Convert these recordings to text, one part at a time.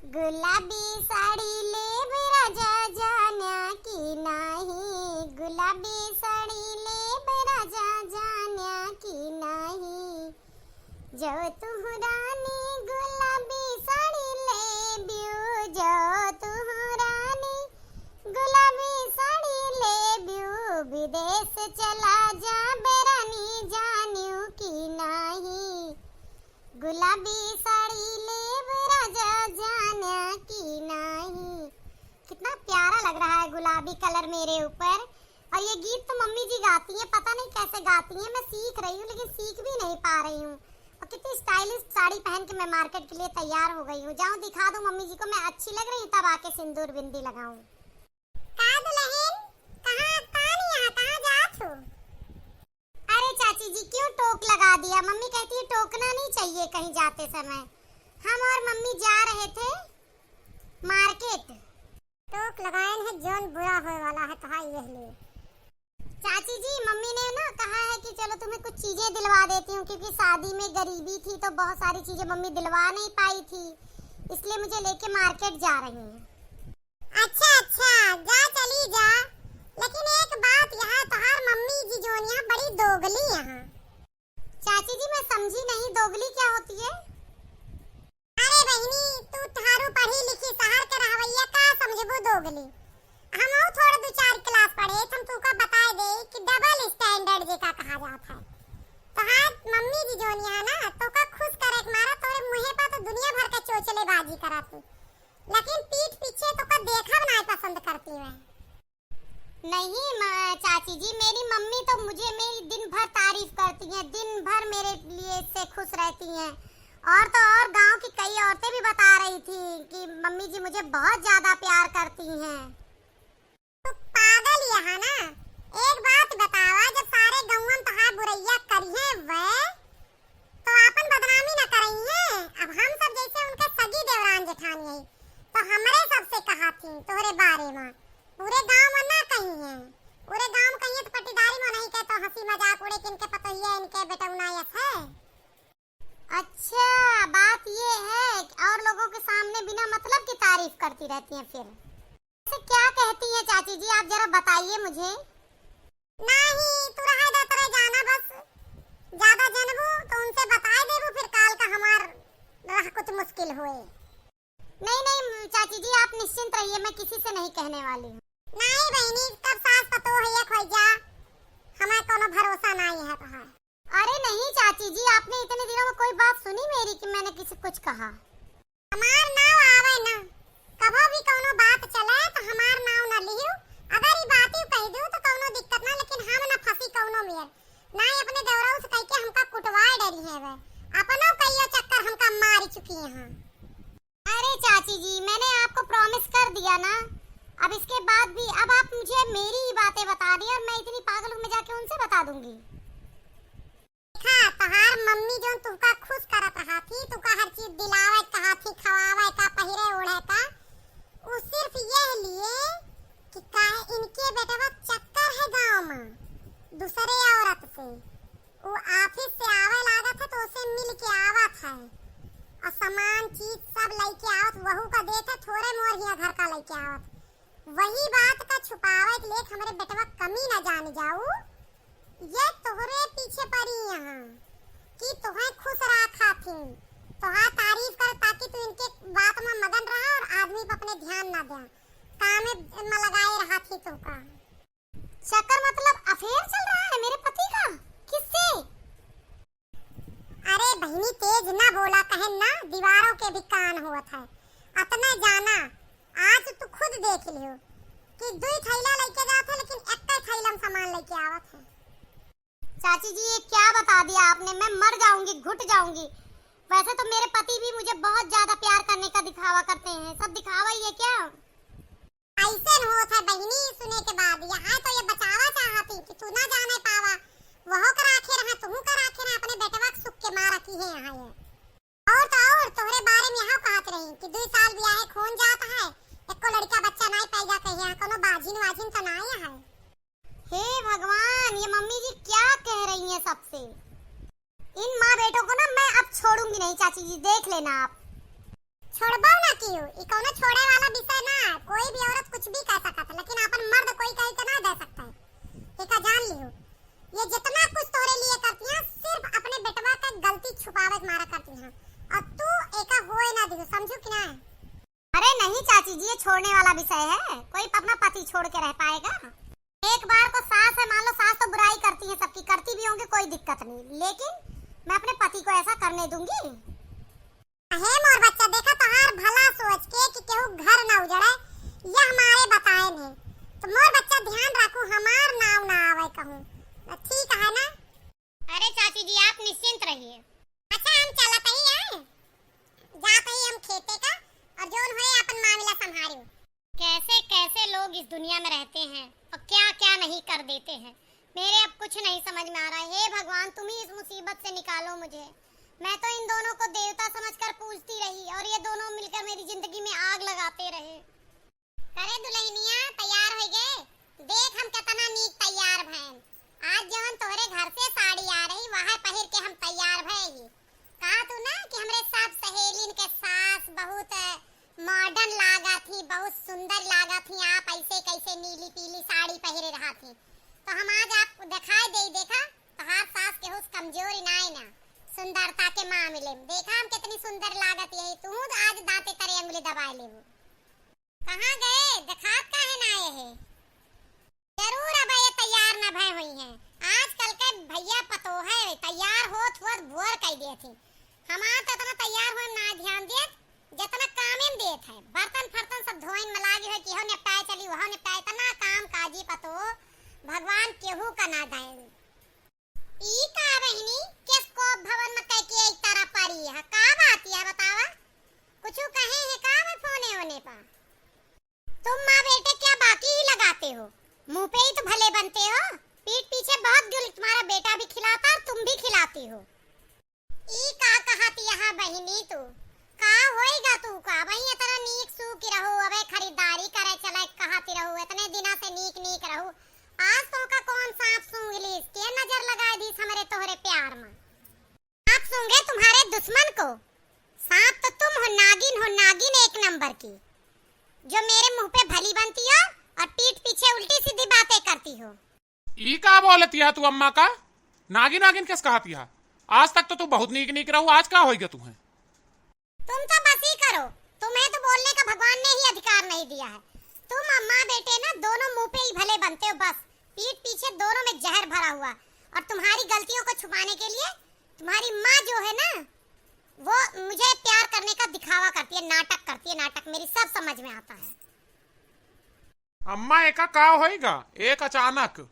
गुलाबी साडी लेब राजा जाण्या की नाही, गुलाबी साडी लेब राजा जाण्या की नाही। जो तू रानी गुलाबी साडी लेब्यू, जो तू रानी गुलाबी साडी लेब्यू, विदेश चला जा बेरानी जान्यू की नाही। गुलाबी साड़ी लेब राजा जान्या की नहीं। कितना प्यारा लग रहा है गुलाबी कलर मेरे ऊपर। और ये गीत तो मम्मी जी गाती हैं, पता नहीं कैसे गाती हैं। मैं सीख रही हूँ लेकिन सीख भी नहीं पा रही हूँ। और कितनी स्टाइलिश साड़ी पहन के मैं मार्केट के लिए तैयार हो गई हूँ। जाऊँ दिखा दूँ मम्मी जी को मैं अच्छी लग रही हूँ, तब आके सिंदूर बिंदी लगाऊँ। अरे चाची जी क्यों टोक लगा दिया? मम्मी कहती है टोकना नहीं चाहिए कहीं जाते समय। हम और मम्मी जा रहे थे मार्केट। टोक लगाए है जोन बुरा होए वाला है तो ये लिए। चाची जी मम्मी ने ना कहा है कि चलो तुम्हें कुछ चीजें दिलवा देती हूँ, क्योंकि शादी में गरीबी थी तो बहुत सारी चीजें मम्मी दिलवा नहीं पाई थी, इसलिए मुझे लेके मार्केट जा रही हैं। अच्छा जा चली जा, लेकिन एक बात यहाँ तोहार मम्मी जी जोनिया बड़ी दोगली यहाँ। चाची जी मैं समझी नहीं, दोगली क्या होती है? अरे बहनी तू थारू पढ़ी लिखी शहर के रहवैया का समझबू दोगली। हम थोड़ा दो चार क्लास पढ़े हम तुका बताए दे कि डबल स्टैंडर्ड जेका कहा जाता है। तोहार मम्मी जी जोनिया ना तो का खुश करे के मारा तोरे मुंहे पर तो दुनिया भर का चोचले बाजी कराती, लेकिन पीठ पीछे तो का देखा ना पसंद करती है। नहीं चाची जी, मेरी मम्मी तो मुझे मेरी दिन भर तारीफ करती हैं, दिन भर मेरे लिए से खुश रहती हैं। और तो और गांव की कई औरतें भी बता रही थी कि मम्मी जी मुझे बहुत ज्यादा प्यार करती हैं। तू पागल यहाँ ना, एक बात बतावा, जब सारे गांव में तहार बुरैया करिए वे तो अपन बदनामी न करिए। अब हम सब जैसे उनके सगी देवरान जेठानी है तो हमरे सबसे कहा थी तोहरे बारे में। पूरे गांव में ना कही है, पूरे गांव में कही तो पट्टीदारी में नहीं कहते, हंसी मजाक उड़े कि इनके पता ही है इनके बेटौनायत है। अच्छा बात ये है और लोगों के सामने बिना मतलब की तारीफ करती रहती हैं। फिर ऐसे क्या कहती हैं चाची जी, आप जरा बताइए मुझे। नहीं तू रहा दे तेरे जाना, बस ज्यादा जनबू तो उनसे बताए देबू, फिर काल का हमार रह कुछ मुश्किल होए। नहीं चाची जी आप निश्चिंत रहिए, मैं किसी से नहीं कहने वाली हूँ। नहीं बहनी कब सास पतो है खोई जा, हमें कोनो भरोसा नहीं है तोहार। अरे नहीं चाची जी, आपने इतने दिनों में कोई बात सुनी मेरी कि मैंने किसी कुछ कहा? हमार नाव आवे ना, कभी भी कोनो बात चले तो हमार नाव न लियो। अगर ये बात ही कह दूं तो कोनो दिक्कत ना, लेकिन हम ना फंसी कोनो में ना ही अपने देवराऊ से कह के हमका कुटवाए डरी है वे, अपनो कईयो चक्कर हमका मारी चुकी है। अरे चाची जी मैंने आपको प्रॉमिस कर दिया ना, अब इसके बाद भी अब आप मुझे मेरी ही बातें बता रही और मैं इतनी पागल हूँ मैं जाके उनसे बता दूंगी। तहार मम्मी जो तुका खुश करत रहा थी, तुका हर चीज दिलावे कहा थी, खवावे का, पहिरे ओढ़े का, वो सिर्फ ये लिए कि काहे इनके बेटवा चक्कर है गांव में दूसरे औरत से। वो ऑफिस से आवे लागत है तो उसे मिल के आवत है और सामान चीज सब लेके आवत, वहू का देते थोड़े मोर हिया घर का लेके आवत। वही बात का छुपावे के लिए हमारे बेटवा कमी न जान जाऊ, ये तोहरे पीछे पड़ी यहाँ कि तुम्हें खुश रखा थी, तोहार तारीफ कर ताकि तू इनके बात में मगन रहा और आदमी पर अपने ध्यान ना दे, काम में लगाए रहा थी तुका। चक्कर मतलब अफेयर चल रहा है मेरे पति का? किससे? अरे बहनी तेज ना बोला कहे ना, दीवारों के भी कान हुआ था। अतना जाना आज तू खुद देख लियो कि दो थैला लेके जाते लेकिन एक थैला में सामान लेके आवत है। चाची जी ये क्या बता दिया आपने, मैं मर जाऊंगी, घुट जाऊंगी। वैसे तो मेरे पति भी मुझे बहुत ज्यादा प्यार करने का दिखावा करते हैं, सब दिखावा ही है क्या? ऐसे न होता है बहनी, सुने के बाद यहाँ तो ये बचावा चाहती कि तू ना जाने पावा, वह कर आखे रहा तू कर आखे रहा, अपने बेटवा के सुख के मार रखी है यहाँ ये। और तो और तोहरे बारे में यहाँ कहत रही कि 2 साल ब्याह खून जाता है, एको लड़का बच्चा नहीं पैदा कहिया, कोनो बाजिन वाजिन तो नहीं है। हे भगवान ये मम्मी जी क्या कह रही हैं सबसे? इन माँ बेटों को ना मैं अब छोड़ूंगी नहीं चाची जी, देख लेना आप। छोड़बो ना कियो, ई कोनो छोड़े वाला विषय ना। कोई भी औरत कुछ भी कह सकत है, लेकिन अपन मर्द कोई कह के ना दे सकता है। एका जान लियो, ये जितना कुछ तोरे लिए करती हैं सिर्फ अपने बेटवा का गलती छुपावे के मारा करती हैं, और तू एका होए ना दियो, समझो कि ना। अरे नहीं चाची जी, ये छोड़ने वाला विषय है। कोई अपना पति छोड़ के रह पाएगा? एक बार को सास है, मान लो सास तो बुराई करती है, सबकी करती भी होंगी, कोई दिक्कत नहीं, लेकिन मैं अपने पति को ऐसा करने दूंगी? हे मोर बच्चा, देखा तोहार भला सोच के कि केहू घर ना उजड़े, ये हमारे बताए ने। तो मोर बच्चा ध्यान रखू, हमार नाव ना आवे कहूं, ठीक है ना? अरे चाची जी आप निश्चिंत रहिए। अच्छा हम चलत ही हैं, जात ही हम खेते का, और जोन होए अपन मामला संभालियो। कैसे कैसे लोग इस दुनिया में रहते हैं और क्या क्या नहीं कर देते हैं, मेरे अब कुछ नहीं समझ में आ रहा है। हे भगवान, तुम ही इस मुसीबत से निकालो मुझे। मैं तो इन दोनों को देवता समझकर पूजती रही, और ये दोनों मिलकर मेरी जिंदगी में आग लगाते रहे। अरे दुल्हनिया तैयार हो गए? देख हम कितना नीक तैयार भैन। आज जवन तोहरे घर से साड़ी आ रही, वहाँ पहिर के हम तैयार भई। कहा तू ना कि हमरे सब सहेलिन के सास बहुत मॉडर्न लागा थी, बहुत सुंदर लागा थी, आप ऐसे कैसे नीली पीली साड़ी पहिरे रहा थी। तो हम आज आपको दिखाई दे, देखा तोहार सास के हुस कमजोरी ना सुंदरता के मामले में। देखा हम कितनी सुंदर लागत यही, तू आज दांते करे अंगुली दबाए लेबू। कहाँ गए? दिखात काहे ना आए है? जरूर अब ये तैयार न भय हुई हैं। आजकल के भैया पतो है तैयार होत भुअर कह दिए थी। हमार तो इतना तैयार हुए ना ध्यान दिए जितना काम में देत है। बर्तन फर्तन सब धोइन में लागी है कि हो निपटाए चली, वह निपटाए, इतना काम काजी पतो भगवान केहू का ना दाए। ई का बहिनी किसको भवन में कह के एक तरह पड़ी है, का बात है बतावा? कुछ कहे है का मैं फोने होने पर? तुम माँ बेटे क्या बाकी ही लगाते हो, मुंह पे ही तो भले बनते हो, पीठ पीछे बहुत गुल तुम्हारा बेटा भी खिलाता और तुम भी खिलाती हो। ई का कहती यहाँ बहिनी तू का होएगा? तू का वही इतना नीक सूख रहो, अबे खरीदारी करे चले कहती रहो, इतने दिना से नीक नीक रहो। आज तो का कौन सांप सूंघ ली, के नजर लगा दी हमरे तोहरे प्यार में। आप सूंघे तुम्हारे दुश्मन को, सांप तो तुम हो, नागिन एक नंबर की, जो मेरे मुंह पे भली बनती हो और पीठ पीछे उल्टी सीधी बातें करती हो। ई का बोलती है तू अम्मा का? नागिन किस कहती है? आज तक तो तू बहुत नीक रहू, आज का होएगा तुम्हें? तुम तो बस ही करो, तुम्हें तो बोलने का भगवान ने ही अधिकार नहीं दिया है। तुम अम्मा बेटे ना दोनों मुंह पे ही भले बनते हो, बस पीठ पीछे दोनों में जहर भरा हुआ। और तुम्हारी गलतियों को छुपाने के लिए तुम्हारी माँ जो है ना, वो मुझे प्यार करने का दिखावा करती है, नाटक करती है, नाटक मेरी सब समझ में आता है। अम्मा एका का होएगा एक अचानक?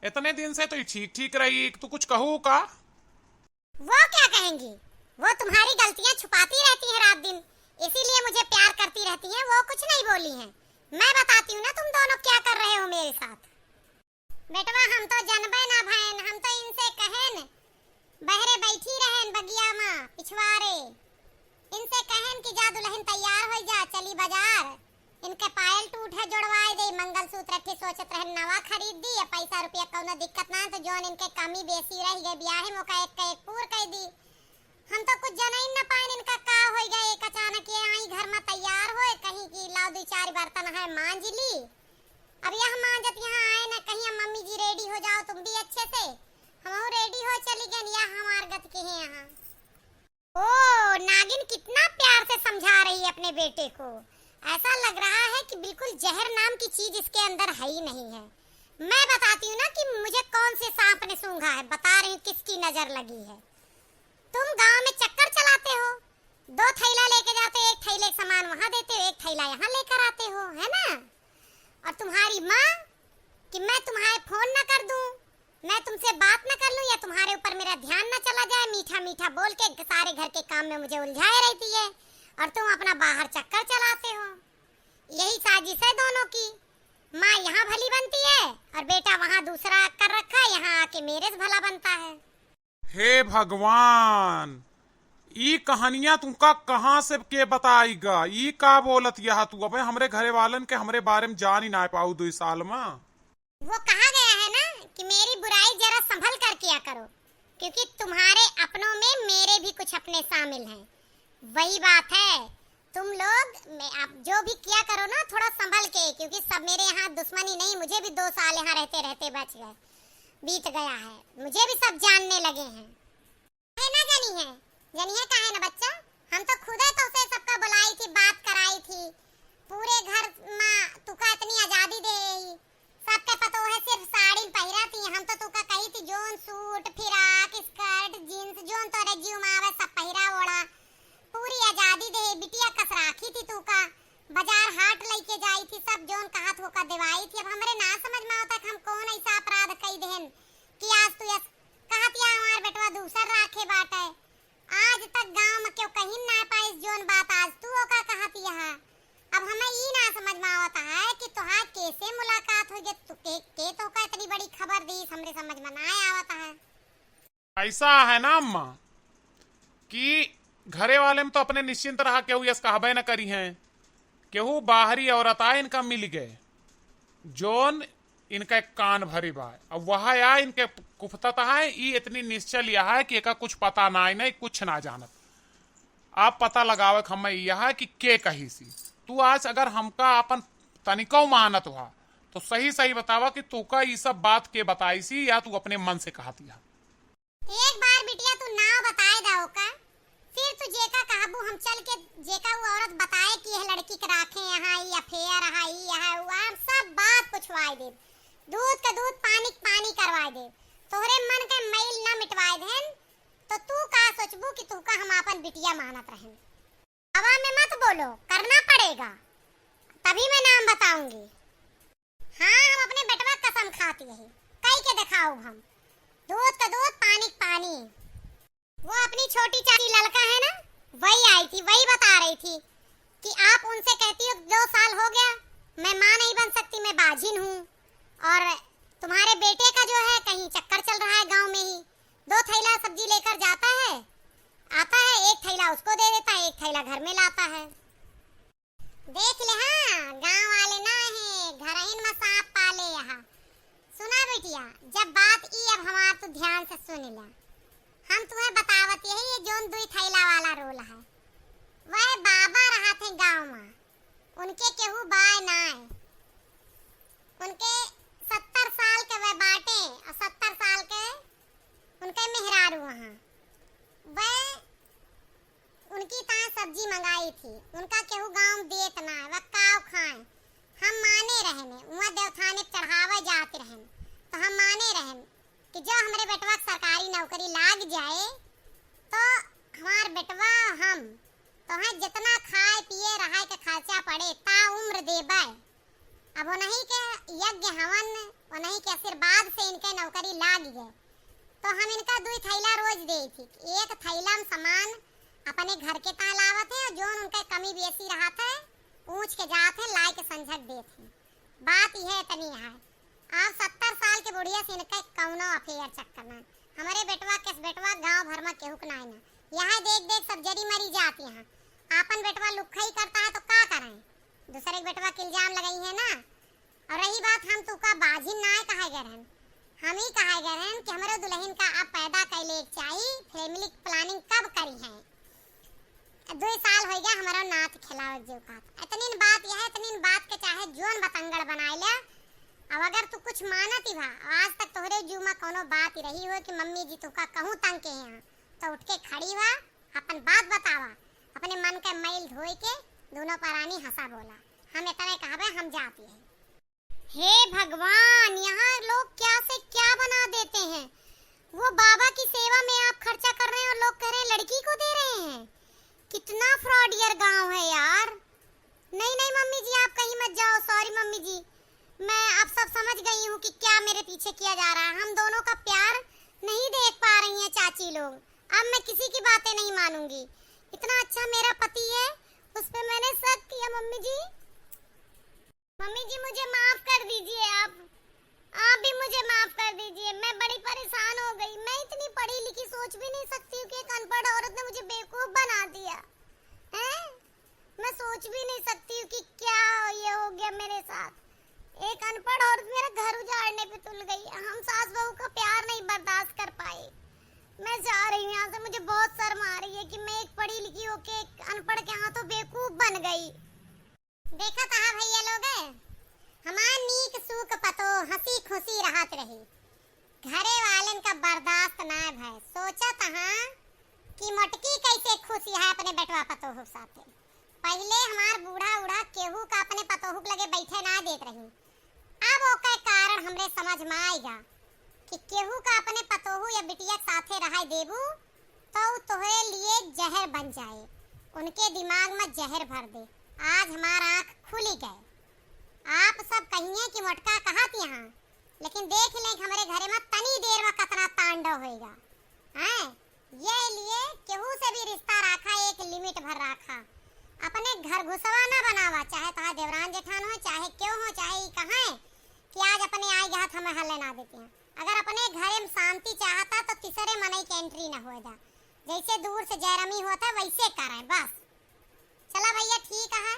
इतने दिन से तो ठीक रही, तू कुछ कहू का? वो क्या कहेंगी, वो तुम्हारी गलतियां छुपाती रहती है रात दिन, इसीलिए मुझे प्यार करती रहती है। वो कुछ नहीं बोली है, मैं बताती हूँ ना तुम दोनों क्या कर रहे हो मेरे साथ। बेटवा हम तो जनबे ना भैन, हम तो इनसे कहन बहरे बैठी रहन बगिया माँ पिछवारे, इनसे कहन कि जा दुल्हन तैयार हो जा, चली बाजार, इनके पायल टूट है जोड़वाए दे, मंगलसूत्र रखे सोचत रहन नवा खरीद दी, पैसा रुपया कौनो दिक्कत ना, तो जोन इनके कमी बेसी रह गए ब्याह मौका एक का एक पूर कह दी। हम तो कुछ जन ही न पाए इनका का हो गया, एक अचानक ये आई घर में तैयार होए, कहीं की लाओ दो चार बर्तन है मांज ली। अब यह मांजत यहाँ आए ना, कहीं मम्मी जी रेडी हो जाओ तुम भी अच्छे से, हम रेडी हो चली गए, या हमार गत के हैं यहाँ। ओ नागिन कितना प्यार से समझा रही है अपने बेटे को, ऐसा लग रहा है कि बिल्कुल जहर नाम की चीज इसके अंदर है ही नहीं है। मैं बताती हूँ ना कि मुझे कौन से सांप ने सूंघा है, बता रही हूँ किसकी नजर लगी है। तुम गांव में चक्कर चलाते हो, 2 थैला लेके जाते हो, एक थैले सामान वहाँ देते हो, एक थैला यहाँ लेकर आते हो, है ना? और तुम्हारी माँ कि मैं तुम्हारे फोन न कर दूं, मैं तुमसे बात न कर लूं, या तुम्हारे ऊपर मेरा ध्यान न चला जाए, मीठा मीठा बोल के सारे घर के काम में मुझे उलझाए रहती है, और तुम अपना बाहर चक्कर चलाते हो। यही साजिश है दोनों की, माँ यहाँ भली बनती है और बेटा वहाँ दूसरा कर रखा है, यहाँ आके मेरे से भला बनता है। हे भगवान, ई कहानियां तुमका कहाँ से के बताईगा? ई का बोलत यह तू? अबे हमरे घरे वालन के हमरे बारे में जान ही ना पाऊ 2 साल में। वो कहा गया है ना कि मेरी बुराई जरा संभल कर किया करो, क्योंकि तुम्हारे अपनों में मेरे भी कुछ अपने शामिल हैं। वही बात है, तुम लोग आप जो भी किया करो ना थोड़ा संभल के, क्योंकि सब मेरे यहाँ दुश्मनी नहीं, मुझे भी 2 साल यहाँ रहते रहते बीत गया है, मुझे भी सब जानने लगे हैं। है ना जनी है का है ना बच्चा, हम तो खुद तो से सबका बुलाई थी, बात कराई थी, पूरे घर में तुका इतनी आजादी दे, सबके पतो है सिर्फ साड़ी पहिरा थी, हम तो तुका कही थी जोन सूट फिराक स्कर्ट जींस जोन तो रेज्यूम आवे सब पहिरा ओढ़ा, पूरी आजादी दे, बिटिया कस राखी थी तुका, बाजार हाट लेके जाई थी, सब जोन कहा थो का दिवाई थी। अब हमरे ना समझ में आता हम कौन ऐसा अपराध कई देन कि आज तू कहतिया हमार बेटवा दूसर राखे बाटे, आज तक गांव में क्यों कहीं ना पाइस जोन बात आज तू ओका कहतिया है। अब हमें ई ना समझ में आता है कि तुहार कैसे मुलाकात हो गई, तू के तो का इतनी बड़ी खबर दी, हमरे समझ में ना आवता है। ऐसा है ना अम्मा कि घरे वाले में तो अपने निश्चिंत रहा, केहू यस कहबे न करी हैं, केहू बाहरी औरत आए इनका मिल गए जोन इनका एक कान भरी बा, अब वह या इनके कुफतता है, ई इतनी निश्चल यह है कि एका कुछ पता ना है, नहीं कुछ ना जानत, आप पता लगावे हमें यह है कि के कही सी तू आज अगर हमका अपन तनिको मानत हुआ तो सही सही बतावा कि तू का ये सब बात के बताई सी या तू अपने मन से कहती है। एक बार बिटिया तू नाव बताए दाओ का, फिर तू जेका कहबू हम चल के जेका वो औरत बताए कि यह लड़की के राखे यहाँ ई अफेयर रहा ई यहाँ हुआ, सब बात पूछवाए दे, दूध का दूध पानी पानी करवाए दे, तोहरे मन के मैल ना मिटवाए देन तो तू का सोचबू कि तू का हम अपन बिटिया मानत रहें। हवा में मत बोलो, करना पड़ेगा तभी मैं नाम बताऊंगी। हाँ हम अपने बेटवा कसम खाती है, कई के दिखाओ हम, दूध का दूध पानी पानी। वो अपनी छोटी चाची लड़का है ना, वही आई थी, वही बता रही थी कि आप उनसे कहती हो 2 साल हो गया मैं माँ नहीं बन सकती, मैं बाजिन हूँ, और तुम्हारे बेटे का जो है कहीं चक्कर चल रहा है गांव में ही, 2 थैला सब्जी लेकर जाता है, आता है 1 थैला उसको दे देता है, 1 थैला घर में लाता है। देख ले हाँ गांव वाले ना है घरहीन में सांप पाले यहाँ। सुना बेटिया, जब बात ई अब हमार तो ध्यान से सुन ले, हम तुम्हें बतावत यही ये जोन 2 थैला वाला रोल है, वह बाबा रहा थे गांव में, उनके केहू बाय ना है, उनके 70 साल के वह बाटे और 70 साल के उनके मेहरारू वहाँ, वह उनकी ता सब्जी मंगाई थी, उनका केहू गांव देत ना है, वह काव खाए, हम माने रहने वहाँ देवथाने चढ़ावे जाते रहन, तो हम माने रहन कि जो हमारे बेटवा सरकारी नौकरी लाग जाए तो हमार बेटवा हम तो है जितना खाए पिए रहा के खर्चा पड़े ता उम्र देबे। अब वो नहीं के यज्ञ हवन वो नहीं के आशीर्वाद से इनके नौकरी लाग गए, तो हम इनका 2 थैला रोज दे थी, 1 थैला में सामान अपने घर के ता लावत है, जो उनका कमी बेसी रहा था पूछ के जाते लाई के संझक देते। बात यह इतनी है, आप 70 साल के बुढ़िया से इनका कौनो अफेयर चक्कर ना, हमारे बेटवा किस बेटवा गांव भर में केहू ना है, यहाँ देख देख सब जरी मरी जाती हैं, आपन बेटवा लुक्खा ही करता है तो क्या करें, दूसरे के बेटवा के इल्जाम लगाई है ना। और रही बात हम तू का बाजिन ना कहे गए रहन, हम ही कहे गए रहन कि हमारे दुल्हन का अब पैदा कैले चाहिए, फैमिली प्लानिंग कब करी है, 2 साल हो गया हमारा नाथ खिलावत जो का, इतनी बात यह है, इतनी बात के चाहे जोन बतंगड़ बनाए ले। अब अगर तू कुछ मानती भा, आज तक तोहरे जुमा कोनो बात ही रही हो कि मम्मी जी तू का कहूँ तंग के यहाँ, तो उठ के खड़ी हुआ अपन बात बतावा, अपने मन के मैल धोई के दोनों परानी हंसा बोला, हम इतने कहबे हम जाती है। हे भगवान, यहाँ लोग क्या से क्या बना देते हैं, वो बाबा की सेवा में आप खर्चा कर रहे हैं और लोग कह रहे हैं लड़की को दे रहे हैं, कितना फ्रॉडियर गांव है यार। नहीं नहीं मम्मी जी आप कहीं मत जाओ, सॉरी मम्मी जी, मैं अब सब समझ गई हूँ कि क्या मेरे पीछे किया जा रहा है, हम दोनों का प्यार नहीं देख पा रही हैं चाची लोग, अब मैं किसी की बातें नहीं मानूंगी, इतना अच्छा मेरा पति है उस पे मैंने शक किया। मम्मी जी मुझे माफ कर दीजिए, आप भी मुझे माफ कर दीजिए, मैं बड़ी परेशान हो गई, मैं इतनी पढ़ी लिखी सोच भी नहीं सकती कि एक अनपढ़ औरत ने मुझे बेवकूफ बना दिया है, मैं सोच भी नहीं सकती कि क्या ये हो गया मेरे साथ, एक अनपढ़ औरत मेरा घर उजाड़ने पे तुल गई, हम सास बहू का प्यार नहीं बर्दाश्त कर पाए, मैं जा रही हूँ यहाँ से। मुझे बहुत शर्म आ रही है कि मैं एक पढ़ी लिखी होके एक अनपढ़ के हाथों बेवकूफ बन गई। देखा कहा भैया लोग है, हमार नीक सूख पतो हंसी खुशी रहत रही, घरे वालन का बर्दाश्त ना भय। सोचा तहाँ कि मटकी कैसे खुशी है अपने बेटवा पतोहू साथे। पहले हमार बूढ़ा उड़ा केहू का अपने पतोहू लगे बैठे ना देत रही। अब ओके कारण हमरे समझ में आएगा कि केहू का अपने पतोहू या बिटिया साथे रहा देबू तो तोहरे लिए जहर बन जाए, उनके दिमाग में जहर भर दे। आज हमारा आँख खुली गए। आप सब कहिए कि मटका कहत यहाँ, लेकिन देख लें कि हमारे घरे में तनी देर में कतना तांडव होएगा। हैं ये लिए केहू से भी रिश्ता रखा एक लिमिट भर रखा। अपने घर घुसवा ना बनावा, चाहे तहा देवरान जेठान हो, चाहे क्यों हो, चाहे कहाँ है कि आज अपने आए गया हमें हल्ले ना देते हैं। अगर अपने घरे में शांति चाहता तो तीसरे मनई के एंट्री न हो जा। जैसे दूर से जयरमी होता वैसे करें बस। चला भैया ठीक है,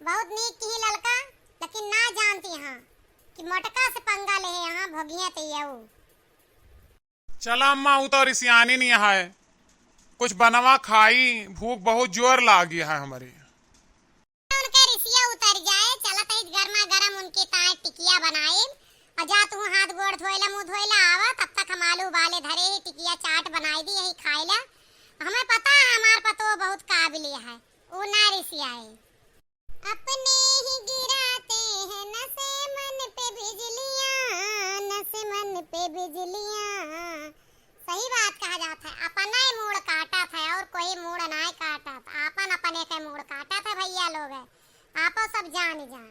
बहुत नीक की लड़का, लेकिन ना जानती यहाँ कि मटका से पंगा ले यहाँ भगिया तैयाऊ। चला अम्मा उतर सियानी नहीं है, कुछ बनवा खाई, भूख बहुत जोर लागी है हमारी। उनके रिसिया उतर जाए, चला तई गर्मा गरम उनके ताए टिकिया बनाए और जा तू हाथ गोड़ धोइला मुंह धोइला आवा। तब तक हम आलू उबाले धरे ही टिकिया चाट बनाई दी यही खाइला। हमें पता है हमार पतो बहुत काबिल है, वो ना रिसिया है। अपने ही गिराते हैं नसे मन पे बिजलियां, नसे मन पे बिजलियां। सही बात कहा जाता है, अपना ही मूड काटा था और कोई मूड ना काटा था। अपन अपने के मूड काटा था भैया लोग, आप सब जान जान।